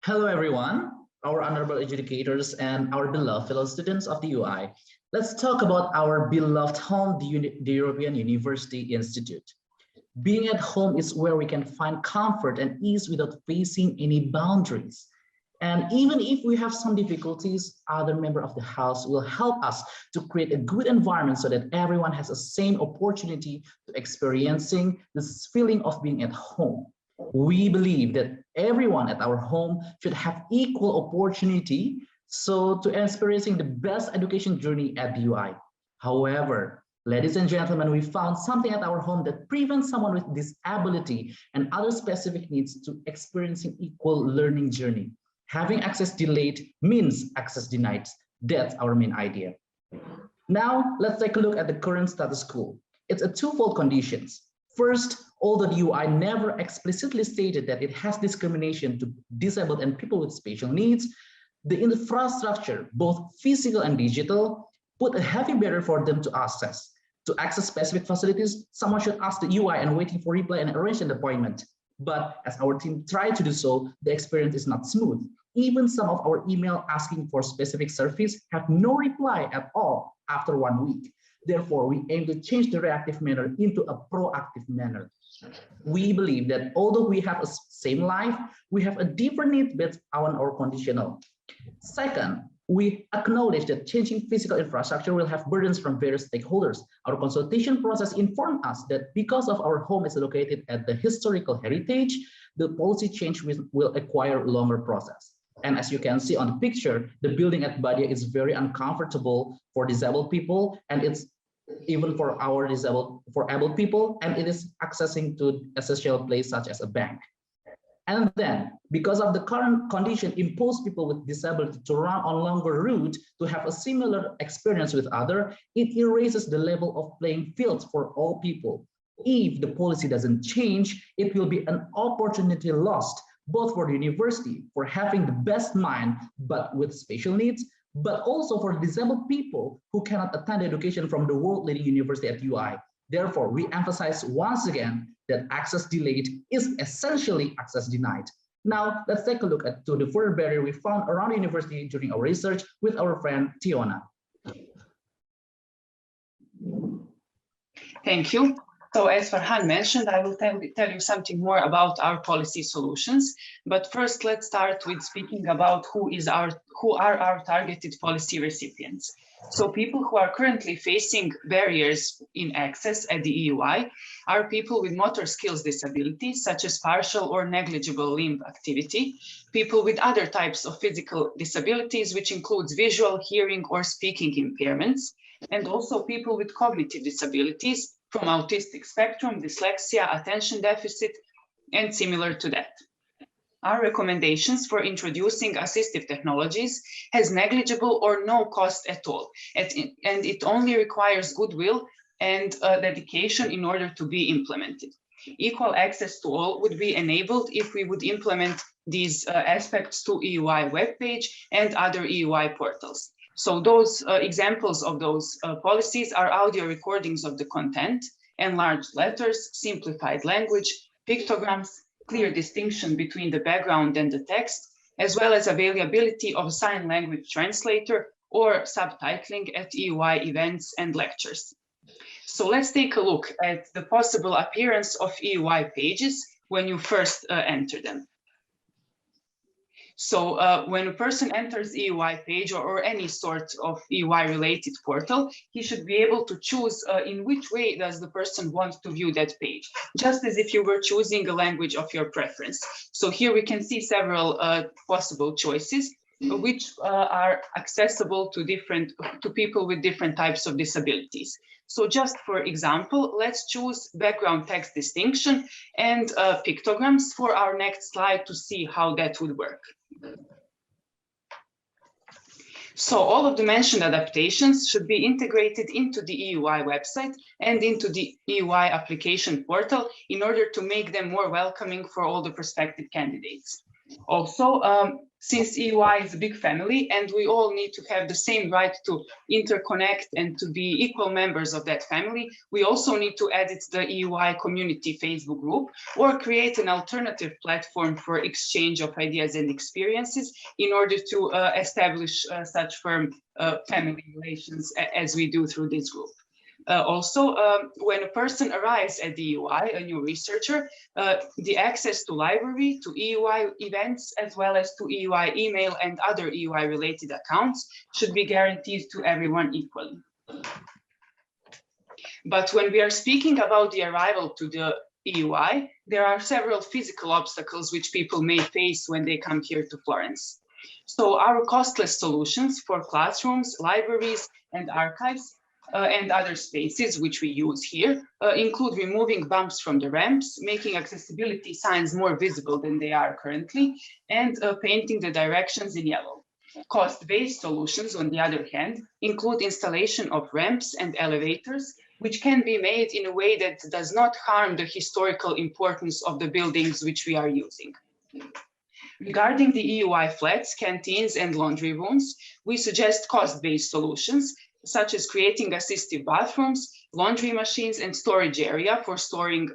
Hello, everyone, our honorable educators and our beloved fellow students of the UI. Let's talk about our beloved home, the European University Institute. Being at home is where we can find comfort and ease without facing any boundaries. And even if we have some difficulties, other members of the house will help us to create a good environment so that everyone has the same opportunity to experiencing this feeling of being at home. We believe that everyone at our home should have equal opportunity so to experiencing the best education journey at the UI. However, ladies and gentlemen, we found something at our home that prevents someone with disability and other specific needs to experiencing equal learning journey. Having access delayed means access denied. That's our main idea. Now, let's take a look at the current status quo. It's a twofold conditions. First, although the UI never explicitly stated that it has discrimination to disabled and people with special needs, the infrastructure, both physical and digital, put a heavy barrier for them to access. To access specific facilities, someone should ask the UI and waiting for reply and arrange an appointment. But as our team tried to do so, the experience is not smooth. Even some of our email asking for specific service have no reply at all after 1 week. Therefore, we aim to change the reactive manner into a proactive manner. We believe that although we have a same life, we have a different need based on our conditional. Second, we acknowledge that changing physical infrastructure will have burdens from various stakeholders. Our consultation process informed us that because of our home is located at the historical heritage, the policy change will acquire longer process. And as you can see on the picture, the building at Badia is very uncomfortable for disabled people, and it's even for our able people, and it is accessing to essential place such as a bank. And then, because of the current condition, impose people with disability to run on longer route to have a similar experience with other, it erases the level of playing fields for all people. If the policy doesn't change, it will be an opportunity lost, both for the university for having the best mind, but with special needs, but also for disabled people who cannot attend education from the world-leading university at UI. Therefore, we emphasize once again that access delayed is essentially access denied. Now, let's take a look at the further barrier we found around the university during our research with our friend Tiona. Thank you. So as Farhan mentioned, I will tell you something more about our policy solutions. But first, let's start with speaking about who are our targeted policy recipients. So people who are currently facing barriers in access at the EUI are people with motor skills disabilities, such as partial or negligible limb activity, people with other types of physical disabilities, which includes visual, hearing, or speaking impairments, and also people with cognitive disabilities from autistic spectrum, dyslexia, attention deficit, and similar to that. Our recommendations for introducing assistive technologies has negligible or no cost at all, and it only requires goodwill and dedication in order to be implemented. Equal access to all would be enabled if we would implement these aspects to EUI webpage and other EUI portals. So those examples of those policies are audio recordings of the content, enlarged letters, simplified language, pictograms, clear distinction between the background and the text, as well as availability of a sign language translator or subtitling at EUI events and lectures. So let's take a look at the possible appearance of EUI pages when you first enter them. So when a person enters EUI page or any sort of EUI related portal, he should be able to choose in which way does the person want to view that page, just as if you were choosing a language of your preference. So here we can see several possible choices, which are accessible to people with different types of disabilities. So just for example, let's choose background text distinction and pictograms for our next slide to see how that would work. So all of the mentioned adaptations should be integrated into the EUI website and into the EUI application portal in order to make them more welcoming for all the prospective candidates. Also, since EUI is a big family and we all need to have the same right to interconnect and to be equal members of that family, we also need to edit the EUI community Facebook group or create an alternative platform for exchange of ideas and experiences in order to establish such firm family relations as we do through this group. Also, when a person arrives at the EUI, a new researcher, the access to library, to EUI events, as well as to EUI email and other EUI related accounts should be guaranteed to everyone equally. But when we are speaking about the arrival to the EUI, there are several physical obstacles which people may face when they come here to Florence. So our costless solutions for classrooms, libraries, and archives and other spaces which we use here include removing bumps from the ramps, making accessibility signs more visible than they are currently, and painting the directions in yellow. Cost-based solutions, on the other hand, include installation of ramps and elevators, which can be made in a way that does not harm the historical importance of the buildings which we are using. Regarding the EUI flats, canteens, and laundry rooms, we suggest cost-based solutions, such as creating assistive bathrooms, laundry machines, and storage area for storing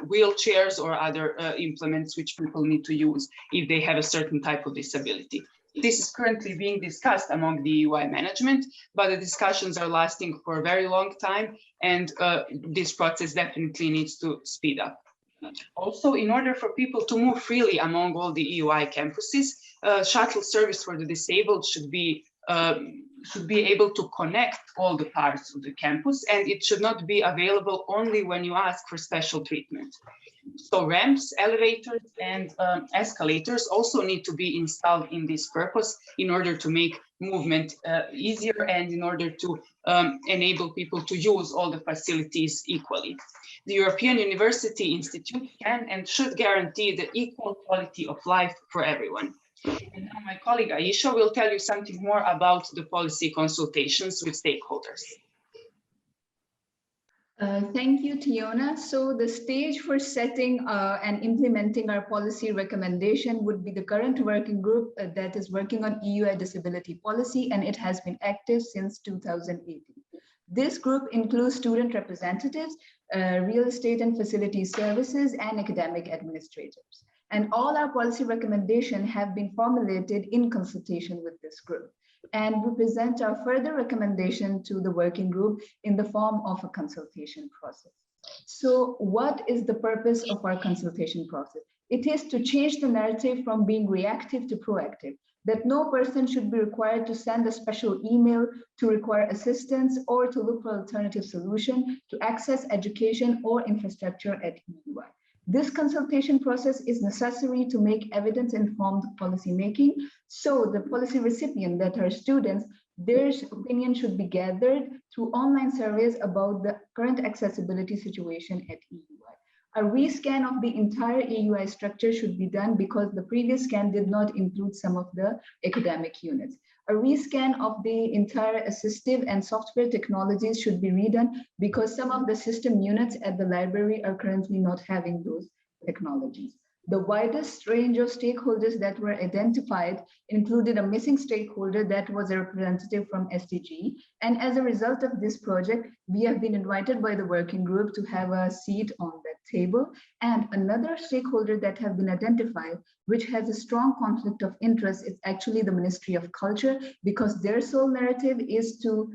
wheelchairs or other implements which people need to use if they have a certain type of disability. This is currently being discussed among the EUI management, but the discussions are lasting for a very long time, and this process definitely needs to speed up. Also, in order for people to move freely among all the EUI campuses, shuttle service for the disabled should be able to connect all the parts of the campus, and it should not be available only when you ask for special treatment. So ramps, elevators, and escalators also need to be installed in this purpose in order to make movement easier and in order to enable people to use all the facilities equally. The European University Institute can and should guarantee the equal quality of life for everyone. And now my colleague Aisha will tell you something more about the policy consultations with stakeholders. Thank you, Tiona. So the stage for setting and implementing our policy recommendation would be the current working group that is working on EUI disability policy, and it has been active since 2018. This group includes student representatives, real estate and facilities services, and academic administrators. And all our policy recommendations have been formulated in consultation with this group. And we present our further recommendation to the working group in the form of a consultation process. So what is the purpose of our consultation process? It is to change the narrative from being reactive to proactive, that no person should be required to send a special email to require assistance or to look for alternative solution to access education or infrastructure at EUI. This consultation process is necessary to make evidence-informed policy making. So the policy recipient, that are students, their opinion should be gathered through online surveys about the current accessibility situation at EUI. A rescan of the entire EUI structure should be done because the previous scan did not include some of the academic units. A rescan of the entire assistive and software technologies should be redone because some of the system units at the library are currently not having those technologies. The widest range of stakeholders that were identified included a missing stakeholder that was a representative from SDG. And as a result of this project, we have been invited by the working group to have a seat on that table. And another stakeholder that have been identified, which has a strong conflict of interest, is actually the Ministry of Culture, because their sole narrative is to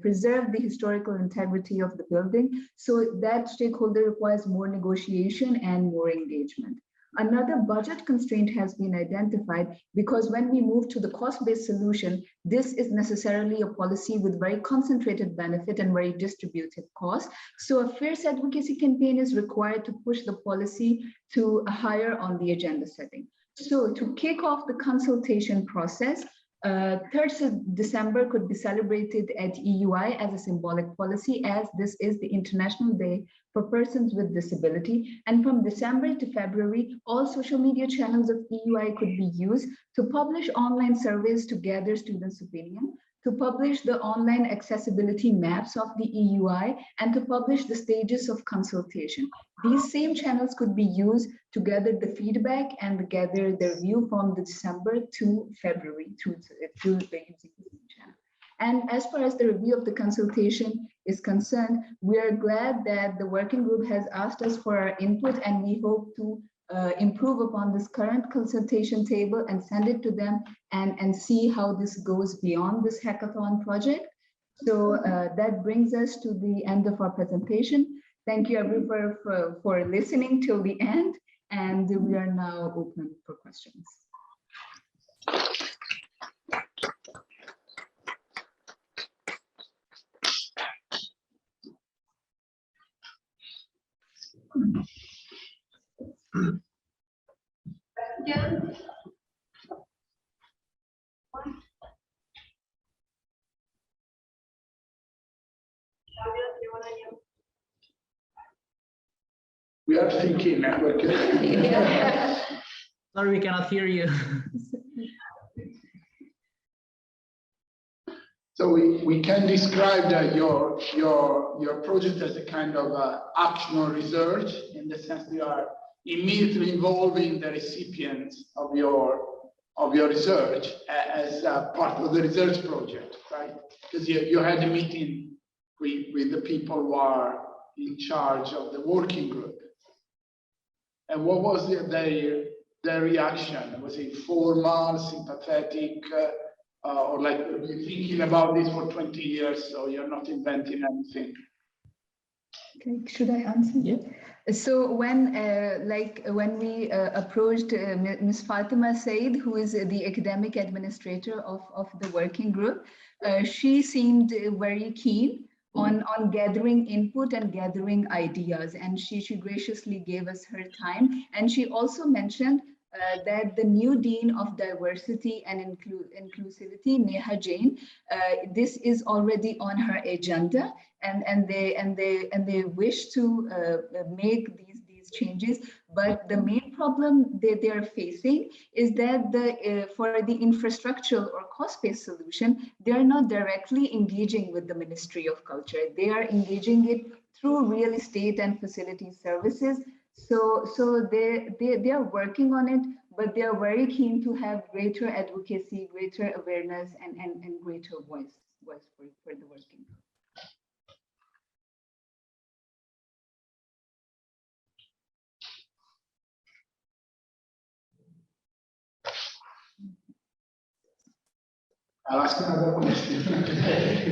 preserve the historical integrity of the building. So that stakeholder requires more negotiation and more engagement. Another budget constraint has been identified because when we move to the cost-based solution, this is necessarily a policy with very concentrated benefit and very distributed cost. So a fierce advocacy campaign is required to push the policy to higher on the agenda setting. So to kick off the consultation process, 3rd December could be celebrated at EUI as a symbolic policy, as this is the International Day for Persons with Disability. And from December to February, all social media channels of EUI could be used to publish online surveys to gather students' opinion. to publish the online accessibility maps of the EUI, and to publish the stages of consultation. These same channels could be used to gather the feedback and gather the review from the December to February through the using the same channel. And as far as the review of the consultation is concerned, we are glad that the working group has asked us for our input, and we hope to improve upon this current consultation table and send it to them and see how this goes beyond this hackathon project. So that brings us to the end of our presentation. Thank you everyone for listening till the end, and we are now open for questions. Yeah. We are thinking network. Sorry, we cannot hear you. So we can describe that your project as a kind of action or research, in the sense you are immediately involving the recipients of your research as part of the research project, right? Because you had a meeting with the people who are in charge of the working group. And what was their reaction? Was it formal, sympathetic, or like you're thinking about this for 20 years, so you're not inventing anything? Okay, should I answer? Yeah. So when we approached Ms. Fatima Said, who is the academic administrator of the working group, she seemed very keen on gathering input and gathering ideas, and she graciously gave us her time. And she also mentioned that the new Dean of Diversity and Inclusivity, Neha Jain, this is already on her agenda, and they wish to make these changes. But the main problem they are facing is that for the infrastructural or cost-based solution, they are not directly engaging with the Ministry of Culture. They are engaging it through real estate and facility services. So they are working on it, but they are very keen to have greater advocacy, greater awareness, and greater voice for the working group. I'll ask another question.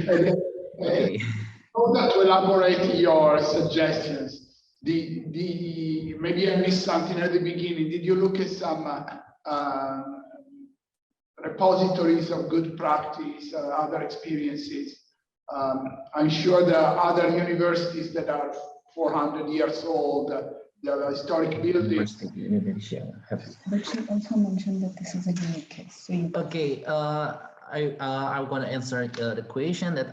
Okay. To elaborate your suggestions, maybe I missed something at the beginning. Did you look at some repositories of good practice, other experiences? I'm sure there are other universities that are 400 years old. There are historic buildings. But she also mentioned that this is a unique case. So Okay, I want to answer the question that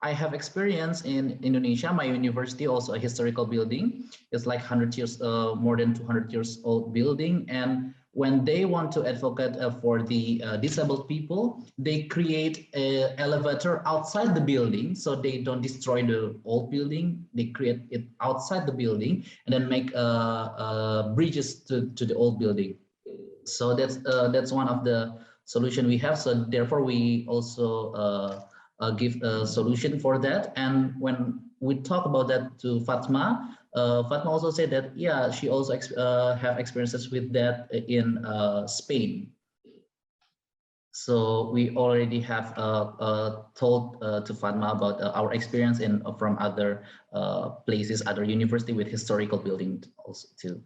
I have experience in Indonesia. My university also a historical building. It's like 100 years, more than 200 years old building. And when they want to advocate for the disabled people, they create an elevator outside the building, so they don't destroy the old building. They create it outside the building and then make bridges to the old building. So that's one of the solution we have. So therefore, we also give a solution for that. And when we talk about that to Fatma, Fatma also said that, yeah, she also have experiences with that in Spain. So we already have told to Fatma about our experience from other places, other university with historical building also too.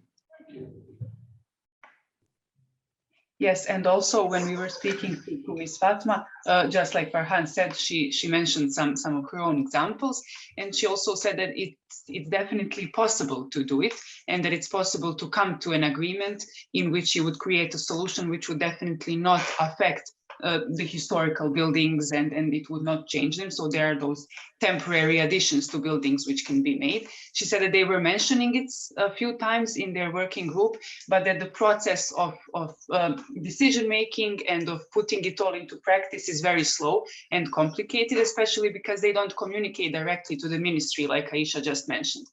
Yes, and also when we were speaking to Ms. Fatma, just like Farhan said, she mentioned some of her own examples, and she also said that it's definitely possible to do it, and that it's possible to come to an agreement in which you would create a solution which would definitely not affect the historical buildings and it would not change them. So there are those temporary additions to buildings which can be made. She said that they were mentioning it a few times in their working group, but that the process of decision making and of putting it all into practice is very slow and complicated, especially because they don't communicate directly to the ministry, like Aisha just mentioned.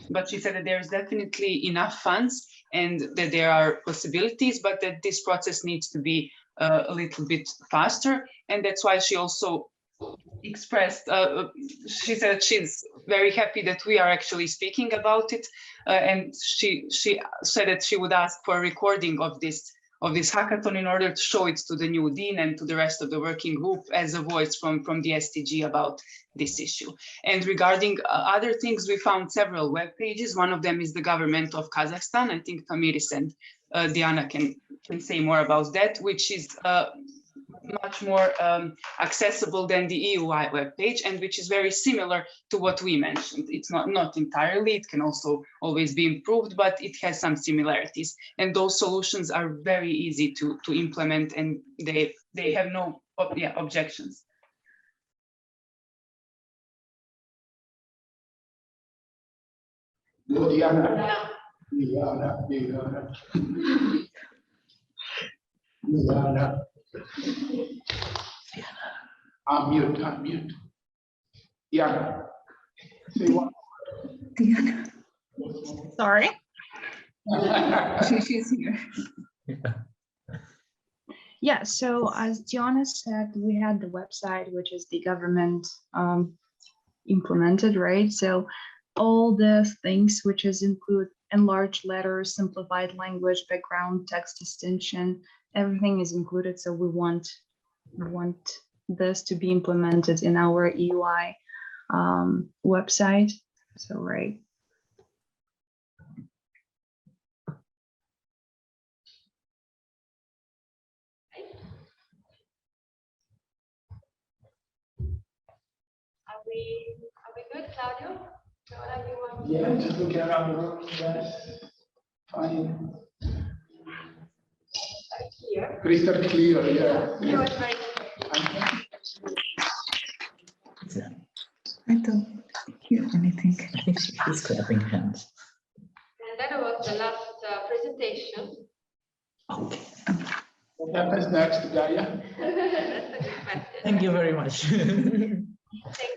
But she said that there's definitely enough funds and that there are possibilities, but that this process needs to be a little bit faster. And that's why she also expressed, she said she's very happy that we are actually speaking about it. And she said that she would ask for a recording of this hackathon in order to show it to the new dean and to the rest of the working group as a voice from the SDG about this issue. And regarding other things, we found several web pages. One of them is the government of Kazakhstan. I think Tamiris and Diana can say more about that, which is much more accessible than the EUI webpage, and which is very similar to what we mentioned. It's not entirely, it can also always be improved, but it has some similarities. And those solutions are very easy to implement, and they have no objections. Diana. Unmute. Yeah. Say what? Diana. Sorry. She's here. Yeah, so as Diana said, we had the website, which is the government implemented, right? So all the things which is include enlarged letters, simplified language, background, text distinction, everything is included. So we want this to be implemented in our EUI website. So, right. Are we good, Claudio? Yeah, just look around the room. Yes. Fine. Here. Crystal clear, yeah. No, it's very I don't hear anything. I think she's clapping hands. And that was the last presentation. Okay. What happens next, Gaia? That's a good question. Thank you very much. Thank